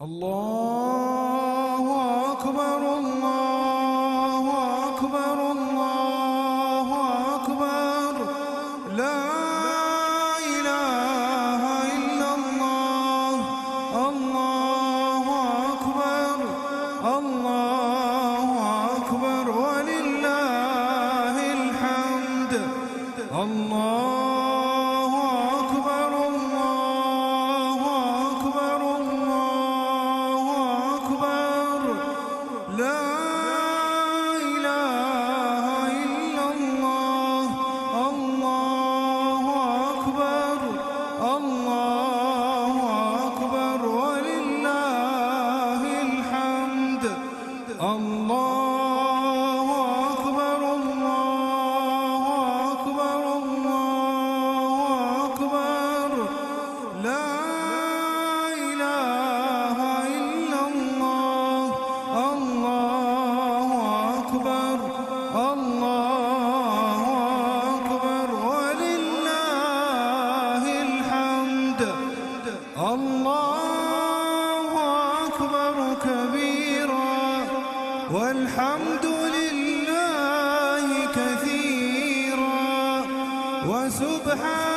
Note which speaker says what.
Speaker 1: الله أكبر الله أكبر الله أكبر لا إله إلا الله الله أكبر الله أكبر ولله الحمد الله أكبر الله أكبر الله أكبر لا إله إلا الله الله أكبر الله أكبر ولله الحمد الله أكبر الله أكبر الله أكبر لا إله إلا الله الله أكبر الله أكبر ولله الحمد الله أكبر كبيرا والحمد لله كثيرا وسبحان